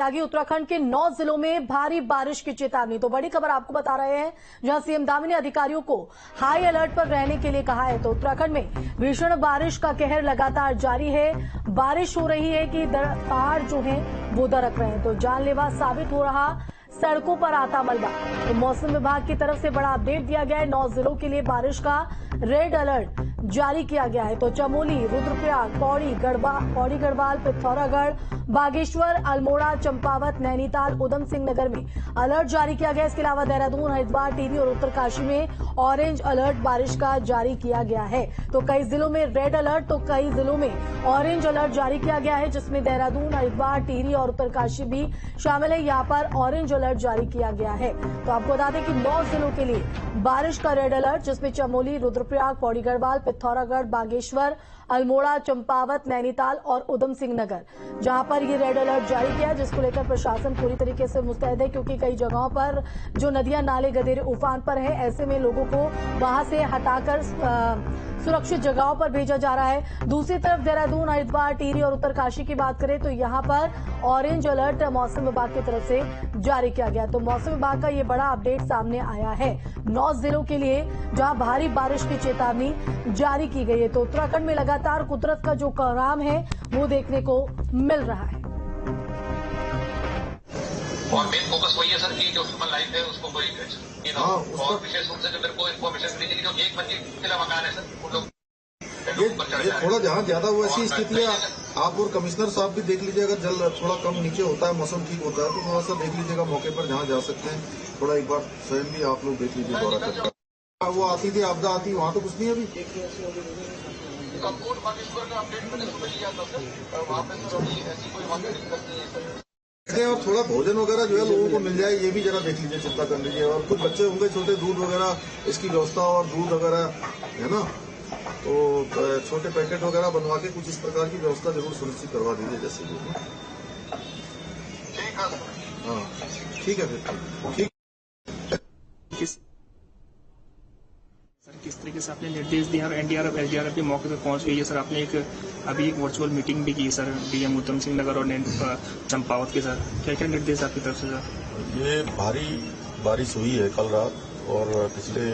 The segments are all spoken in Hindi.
आगे उत्तराखंड के 9 जिलों में भारी बारिश की चेतावनी। तो बड़ी खबर आपको बता रहे हैं, जहां सीएम धामी ने अधिकारियों को हाई अलर्ट पर रहने के लिए कहा है। तो उत्तराखंड में भीषण बारिश का कहर लगातार जारी है। बारिश हो रही है कि पहाड़ जो हैं वो दरक रहे हैं। तो जानलेवा साबित हो रहा सड़कों पर आता मलबा। तो मौसम विभाग की तरफ से बड़ा अपडेट दिया गया है। 9 जिलों के लिए बारिश का रेड अलर्ट जारी किया गया है। तो चमोली, रुद्रप्रयाग, पौड़ी गढ़वाल, पिथौरागढ़, बागेश्वर, अल्मोड़ा, चंपावत, नैनीताल, उधम सिंह नगर में अलर्ट जारी किया गया है। इसके अलावा देहरादून, हरिद्वार, टिहरी और उत्तरकाशी में ऑरेंज अलर्ट बारिश का जारी किया गया है। तो कई जिलों में रेड अलर्ट तो कई जिलों में ऑरेंज अलर्ट जारी किया गया है, जिसमें देहरादून, हरिद्वार, टिहरी और उत्तरकाशी भी शामिल है। यहाँ पर ऑरेंज अलर्ट जारी किया गया है। तो आपको बता दें कि 9 जिलों के लिए बारिश का रेड अलर्ट, जिसमें चमोली, रुद्रप्रयाग, पौड़ी गढ़वाल, पिथौरागढ़, बागेश्वर, अल्मोड़ा, चंपावत, नैनीताल और उधम सिंह नगर, जहां पर ये रेड अलर्ट जारी किया, जिसको लेकर प्रशासन पूरी तरीके से मुस्तैद है, क्योंकि कई जगहों पर जो नदियां, नाले, गदेरे उफान पर है। ऐसे में लोगों को वहां से हटाकर सुरक्षित जगहों पर भेजा जा रहा है। दूसरी तरफ देहरादून, हरिद्वार, टिहरी और उत्तरकाशी की बात करें तो यहां पर ऑरेंज अलर्ट मौसम विभाग की तरफ से जारी किया गया। तो मौसम विभाग का ये बड़ा अपडेट सामने आया है 9 जिलों के लिए, जहां भारी बारिश की चेतावनी जारी की गई है। तो उत्तराखंड में लगातार कुदरत का जो कोहराम है वो देखने को मिल रहा है। और मेन फोकस वही है सर कि जो ह्यूमन लाइफ है उसको कोई और विशेष रूप से जो मेरे को इन्फॉर्मेशन मिली थी, जो एक मंजिला मकान है सर, उन लोग ये थोड़ा जहाँ ज्यादा वो ऐसी स्थिति है, आप और कमिश्नर साहब भी देख लीजिए। अगर जल थोड़ा कम नीचे होता है, मौसम ठीक होता है तो थोड़ा सा देख लीजिएगा मौके पर जहाँ जा सकते हैं। थोड़ा एक बार स्वयं भी आप लोग देख लीजिए दौरा करके। वो आती थी आपदा आती, वहाँ तो कुछ नहीं अभी। कंपोर्ट बागेश्वर का अपडेट मैंने सुबह लिया था सर, वहाँ पे सर अभी ऐसी कोई वहाँ पे दिक्कत नहीं है सर। और थोड़ा भोजन वगैरह जो है लोगों को मिल जाए, ये भी जरा देख लीजिए, चिंता कर लीजिए। और कुछ बच्चे होंगे छोटे, दूध वगैरह इसकी व्यवस्था, और दूध वगैरह है ना, तो छोटे पैकेट वगैरह बनवा के कुछ इस प्रकार की व्यवस्था जरूर सुनिश्चित करवा दीजिए, जैसे भी। ठीक है। हाँ ठीक है, फिर ठीक। सर किस तरीके से आपने निर्देश दिया और एनडीआरएफ एसडीआरएफ भी मौके पर पहुंच गई है सर? आपने अभी एक वर्चुअल मीटिंग भी की सर, डीएम उधम सिंह नगर और चंपावत के सर, क्या क्या निर्देश आपकी तरफ से सर? ये भारी बारिश हुई है कल रात, और पिछले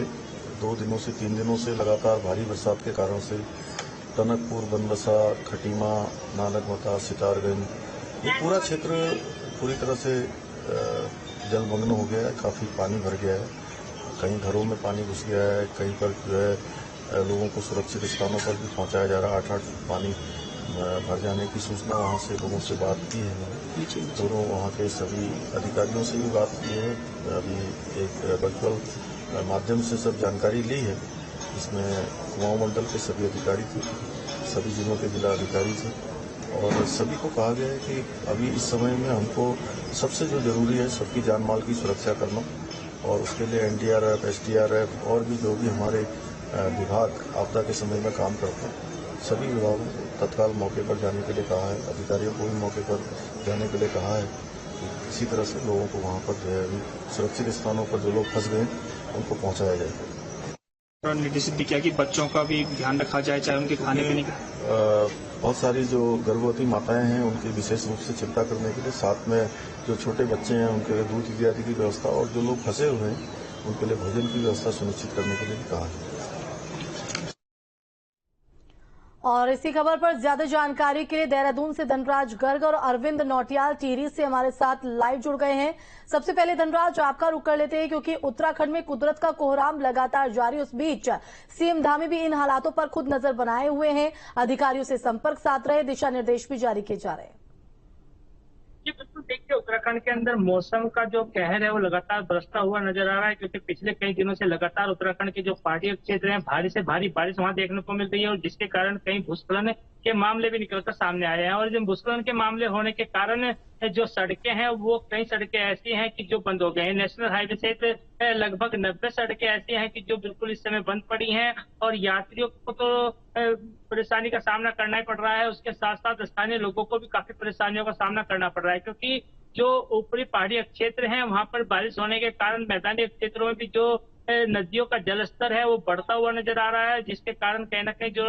2 दिनों से 3 दिनों से लगातार भारी बरसात के कारण से टनकपुर, बनबसा, खटीमा, नानकमता, सितारगंज, ये पूरा क्षेत्र पूरी तरह से जलमग्न हो गया है। काफी पानी भर गया है, कहीं घरों में पानी घुस गया है, कहीं पर जो है लोगों को सुरक्षित स्थानों पर भी पहुंचाया जा रहा है। 8-8 पानी भर जाने की सूचना वहां से लोगों से बात की है मैंने, दोनों वहां के सभी अधिकारियों से भी बात की है। अभी एक वर्चुअल माध्यम से सब जानकारी ली है, इसमें कुमाऊं मंडल के सभी अधिकारी थे, सभी जिलों के जिला अधिकारी थे, और सभी को कहा गया है कि अभी इस समय में हमको सबसे जो जरूरी है सबकी जान माल की सुरक्षा करना, और उसके लिए एनडीआरएफ, एसडीआरएफ और भी जो भी हमारे विभाग आपदा के समय में काम करते हैं, सभी विभागों को तत्काल मौके पर जाने के लिए कहा है। अधिकारियों को भी मौके पर जाने के लिए कहा है कि किसी तरह से लोगों को वहां पर जो है सुरक्षित स्थानों पर जो लोग फंस गए उनको पहुंचाया जाए। निर्देशित भी किया कि बच्चों का भी ध्यान रखा जाए, चाहे उनके खाने पीने का। बहुत सारी जो गर्भवती माताएं हैं उनकी विशेष रूप से चिंता करने के लिए, साथ में जो छोटे बच्चे हैं उनके लिए दूध इत्यादि की व्यवस्था, और जो लोग फंसे हुए हैं उनके लिए भोजन की व्यवस्था सुनिश्चित करने के लिए भी कहा है। और इसी खबर पर ज्यादा जानकारी के लिए देहरादून से धनराज गर्ग और अरविंद नौटियाल टिहरी से हमारे साथ लाइव जुड़ गए हैं। सबसे पहले धनराज, आपका रुख कर लेते हैं, क्योंकि उत्तराखंड में कुदरत का कोहराम लगातार जारी। उस बीच सीएम धामी भी इन हालातों पर खुद नजर बनाए हुए हैं, अधिकारियों से संपर्क साध रहे, दिशा निर्देश भी जारी किए जा रहे हैं। जी बिल्कुल, देखिए उत्तराखंड के अंदर मौसम का जो कहर है वो लगातार बरसता हुआ नजर आ रहा है, क्योंकि पिछले कई दिनों से लगातार उत्तराखंड के जो पहाड़ी क्षेत्र हैं भारी से भारी बारिश वहां देखने को मिल रही है, और जिसके कारण कई भूस्खलन के मामले भी निकलकर सामने आए हैं। और जिन भूस्खलन के मामले होने के कारण जो सड़कें हैं वो कई सड़कें ऐसी हैं कि जो बंद हो गए हैं। नेशनल हाईवे सहित लगभग 90 सड़कें ऐसी हैं कि जो बिल्कुल इस समय बंद पड़ी हैं, और यात्रियों को तो परेशानी का सामना करना ही पड़ रहा है, उसके साथ साथ स्थानीय लोगों को भी काफी परेशानियों का सामना करना पड़ रहा है, क्योंकि जो ऊपरी पहाड़ी क्षेत्र हैं वहां पर बारिश होने के कारण मैदानी क्षेत्रों में भी जो नदियों का जलस्तर है वो बढ़ता हुआ नजर आ रहा है, जिसके कारण कहीं ना कहीं जो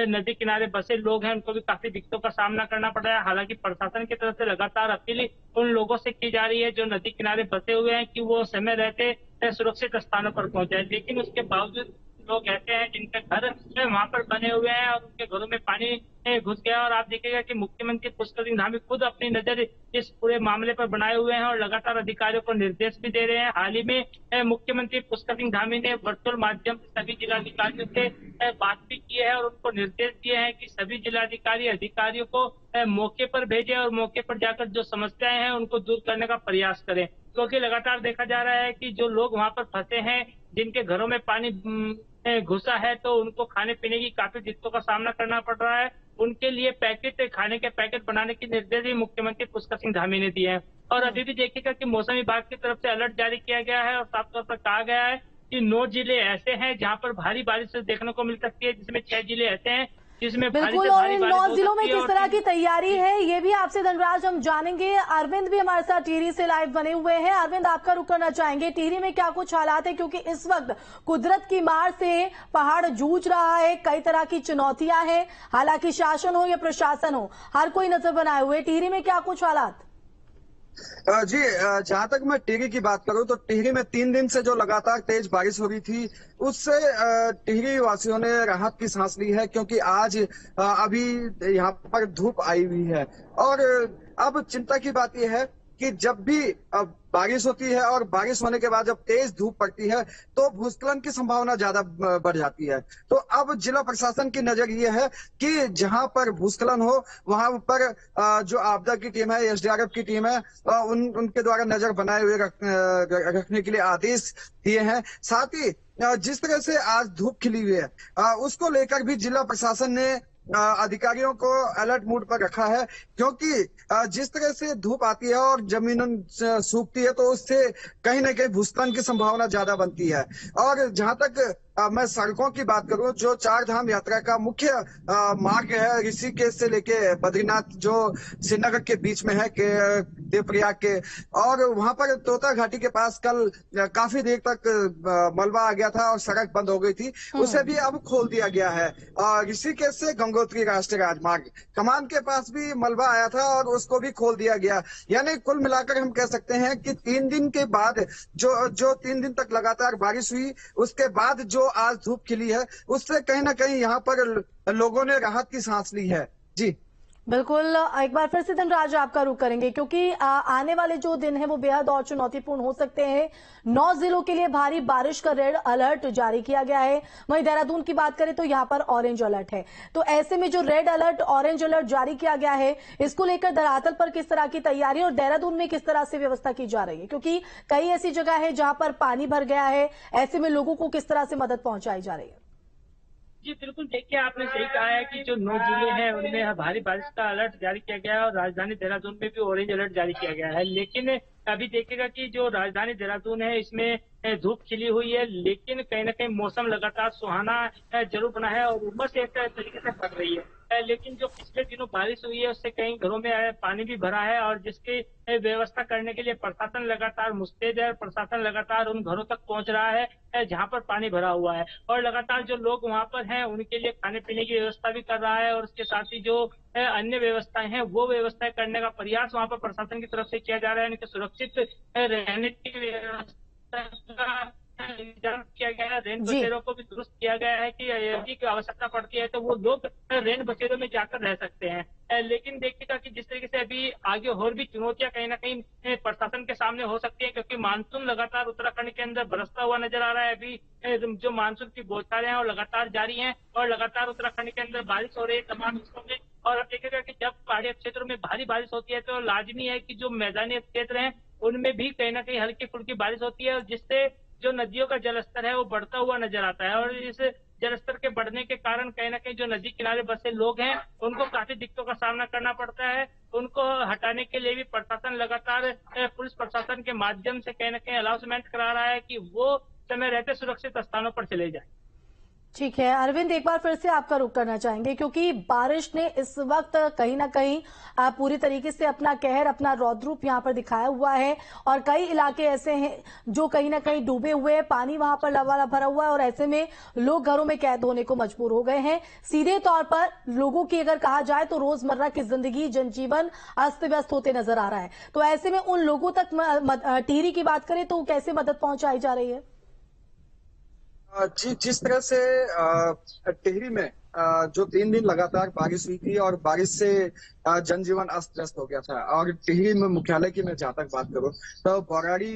नदी किनारे बसे लोग हैं उनको भी काफी दिक्कतों का सामना करना पड़ रहा है। हालांकि प्रशासन की तरफ से लगातार अपील उन लोगों से की जा रही है जो नदी किनारे बसे हुए हैं कि वो समय रहते सुरक्षित स्थानों पर पहुंचे, लेकिन उसके बावजूद लोग ऐसे हैं जिनके घर वहां पर बने हुए हैं और उनके घरों में पानी घुस गया। और आप देखिएगा कि मुख्यमंत्री पुष्कर सिंह धामी खुद अपनी नजर इस पूरे मामले पर बनाए हुए हैं और लगातार अधिकारियों को निर्देश भी दे रहे हैं। हाल ही में मुख्यमंत्री पुष्कर सिंह धामी ने वर्चुअल माध्यम से सभी जिलाधिकारियों से बात भी की है और उनको निर्देश दिए हैं कि सभी जिलाधिकारी अधिकारियों को मौके पर भेजें और मौके पर जाकर जो समस्याएं हैं उनको दूर करने का प्रयास करें, क्योंकि लगातार देखा जा रहा है कि जो लोग वहां पर फंसे हैं, जिनके घरों में पानी घुसा है, तो उनको खाने पीने की काफी दिक्कतों का सामना करना पड़ रहा है। उनके लिए खाने के पैकेट बनाने के निर्देश भी मुख्यमंत्री पुष्कर सिंह धामी ने दिए हैं। और अभी भी देखिएगा कि मौसम विभाग की तरफ से अलर्ट जारी किया गया है और साफ तौर पर कहा गया है कि 9 जिले ऐसे हैं जहां पर भारी बारिश देखने को मिल सकती है, जिसमें 6 जिले ऐसे हैं जिसमें बिल्कुल। और इन 9 जिलों में किस तरह की तैयारी है ये भी आपसे धनराज हम जानेंगे। अरविंद भी हमारे साथ टिहरी से लाइव बने हुए हैं। अरविंद, आपका रुख करना चाहेंगे, टिहरी में क्या कुछ हालात है, क्योंकि इस वक्त कुदरत की मार से पहाड़ जूझ रहा है, कई तरह की चुनौतियां हैं। हालांकि शासन हो या प्रशासन हो, हर कोई नजर बनाए हुए। टिहरी में क्या कुछ हालात? जी, जहां तक मैं टिहरी की बात करूं तो टिहरी में 3 दिन से जो लगातार तेज बारिश हो रही थी उससे टिहरी वासियों ने राहत की सांस ली है, क्योंकि आज अभी यहाँ पर धूप आई हुई है। और अब चिंता की बात यह है कि जब भी बारिश होती है और बारिश होने के बाद जब तेज धूप पड़ती है तो भूस्खलन की संभावना ज्यादा बढ़ जाती है। तो अब जिला प्रशासन की नजर ये है कि जहां पर भूस्खलन हो वहां पर जो आपदा की टीम है, एसडीआरएफ की टीम है, उनके द्वारा नजर बनाए हुए रखने के लिए आदेश दिए हैं। साथ ही जिस तरह से आज धूप खिली हुई है उसको लेकर भी जिला प्रशासन ने अधिकारियों को अलर्ट मोड पर रखा है, क्योंकि जिस तरह से धूप आती है और जमीन सूखती है तो उससे कहीं ना कहीं भूस्खलन की संभावना ज्यादा बनती है। और जहां तक मैं सड़कों की बात करूं, जो 4 धाम यात्रा का मुख्य मार्ग है ऋषिकेश से लेके बद्रीनाथ, जो श्रीनगर के बीच में है देवप्रयाग के, और वहां पर तोता घाटी के पास कल काफी देर तक मलबा आ गया था और सड़क बंद हो गई थी, उसे भी अब खोल दिया गया है। ऋषिकेश से गंगोत्री राष्ट्रीय राजमार्ग कमान के पास भी मलबा आया था और उसको भी खोल दिया गया। यानी कुल मिलाकर हम कह सकते हैं कि 3 दिन के बाद जो 3 दिन तक लगातार बारिश हुई, उसके बाद जो आज धूप खिली है उससे कहीं ना कहीं यहाँ पर लोगों ने राहत की सांस ली है। जी बिल्कुल। एक बार फिर से धनराज आपका रुख करेंगे, क्योंकि आने वाले जो दिन है वो बेहद और चुनौतीपूर्ण हो सकते हैं। 9 जिलों के लिए भारी बारिश का रेड अलर्ट जारी किया गया है। वहीं देहरादून की बात करें तो यहां पर ऑरेंज अलर्ट है। तो ऐसे में जो रेड अलर्ट ऑरेंज अलर्ट जारी किया गया है, इसको लेकर धरातल पर किस तरह की तैयारी और देहरादून में किस तरह से व्यवस्था की जा रही है, क्योंकि कई ऐसी जगह है जहां पर पानी भर गया है। ऐसे में लोगों को किस तरह से मदद पहुंचाई जा रही है? जी बिल्कुल, देखिए आपने सही कहा है कि जो 9 जिले हैं उनमें भारी बारिश का अलर्ट जारी किया गया है और राजधानी देहरादून में भी ऑरेंज अलर्ट जारी किया गया है। लेकिन अभी देखिएगा कि जो राजधानी देहरादून है इसमें धूप खिली हुई है, लेकिन कहीं ना कहीं मौसम लगातार सुहाना जरूर बना है और उमस एक तरीके से बढ़ रही है। लेकिन जो पिछले दिनों बारिश हुई है उससे कई घरों में पानी भी भरा है और जिसकी व्यवस्था करने के लिए प्रशासन लगातार मुस्तैद है। प्रशासन लगातार उन घरों तक पहुंच रहा है जहां पर पानी भरा हुआ है और लगातार जो लोग वहां पर हैं उनके लिए खाने पीने की व्यवस्था भी कर रहा है और उसके साथ ही जो अन्य व्यवस्थाएं हैं वो व्यवस्थाएं करने का प्रयास वहां पर प्रशासन की तरफ से किया जा रहा है। उनके सुरक्षित रहने की व्यवस्था इंतजाम किया गया है। रेन बसेरों को भी दुरुस्त किया गया है कि यदि की आवश्यकता पड़ती है तो वो लोग रेन बसेरों में जाकर रह सकते हैं। लेकिन देखिएगा कि जिस तरीके से अभी आगे और भी चुनौतियां कहीं ना कहीं प्रशासन के सामने हो सकती है, क्योंकि मानसून लगातार उत्तराखंड के अंदर बरसता हुआ नजर आ रहा है। अभी जो मानसून की बौछारें हैं वो लगातार जारी हैं और लगातार उत्तराखंड के अंदर बारिश हो रही है तमाम हिस्सों में। और अब देखिएगा कि जब पहाड़ी क्षेत्रों में भारी बारिश होती है तो लाजमी है कि जो मैदानी क्षेत्र हैं उनमें भी कहीं ना कहीं हल्की फुल्की बारिश होती है और जिससे जो नदियों का जलस्तर है वो बढ़ता हुआ नजर आता है। और इस जलस्तर के बढ़ने के कारण कहीं ना कहीं जो नदी किनारे बसे लोग हैं उनको काफी दिक्कतों का सामना करना पड़ता है। उनको हटाने के लिए भी प्रशासन लगातार पुलिस प्रशासन के माध्यम से कहीं ना कहीं अनाउंसमेंट करा रहा है कि वो समय रहते सुरक्षित स्थानों पर चले जाए। ठीक है अरविंद, एक बार फिर से आपका रुख करना चाहेंगे क्योंकि बारिश ने इस वक्त कहीं ना कहीं पूरी तरीके से अपना कहर, अपना रौद्र रूप यहाँ पर दिखाया हुआ है और कई इलाके ऐसे हैं जो कहीं ना कहीं डूबे हुए हैं, पानी वहां पर लबालब भरा हुआ है और ऐसे में लोग घरों में कैद होने को मजबूर हो गए हैं। सीधे तौर पर लोगों की अगर कहा जाए तो रोजमर्रा की जिंदगी, जनजीवन अस्त व्यस्त होते नजर आ रहा है। तो ऐसे में उन लोगों तक टिहरी की बात करें तो कैसे मदद पहुंचाई जा रही है? जी, जिस तरह से टिहरी में जो 3 दिन लगातार बारिश हुई थी और बारिश से जनजीवन अस्त व्यस्त हो गया था। और टिहरी में मुख्यालय की मैं जहाँ तक बात करूं तो बौराड़ी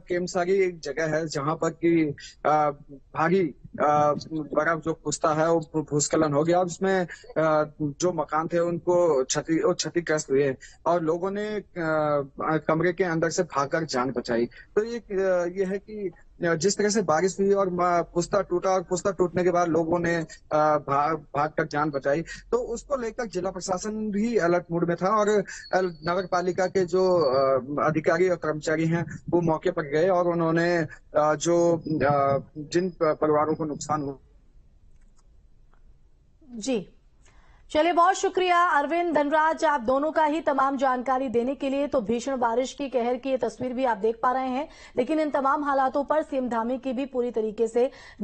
केमसारी एक जगह है जहां पर कि भारी बर्फ जो पुस्ता है वो भूस्खलन हो गया और उसमें जो मकान थे उनको क्षतिग्रस्त हुए और लोगों ने कमरे के अंदर से भागकर जान बचाई। तो ये है कि जिस तरह से बारिश हुई और पुस्ता टूटा और पुस्ता टूटने के बाद लोगों ने भागकर जान बचाई, तो उसको लेकर जिला प्रशासन भी अलर्ट मोड में था और नगर पालिका के जो अधिकारी और कर्मचारी हैं वो मौके पर गए और उन्होंने जिन परिवारों को नुकसान हुआ। जी चलिए, बहुत शुक्रिया अरविंद, धनराज, आप दोनों का ही तमाम जानकारी देने के लिए। तो भीषण बारिश की कहर की ये तस्वीर भी आप देख पा रहे हैं, लेकिन इन तमाम हालातों पर सीएम धामी की भी पूरी तरीके से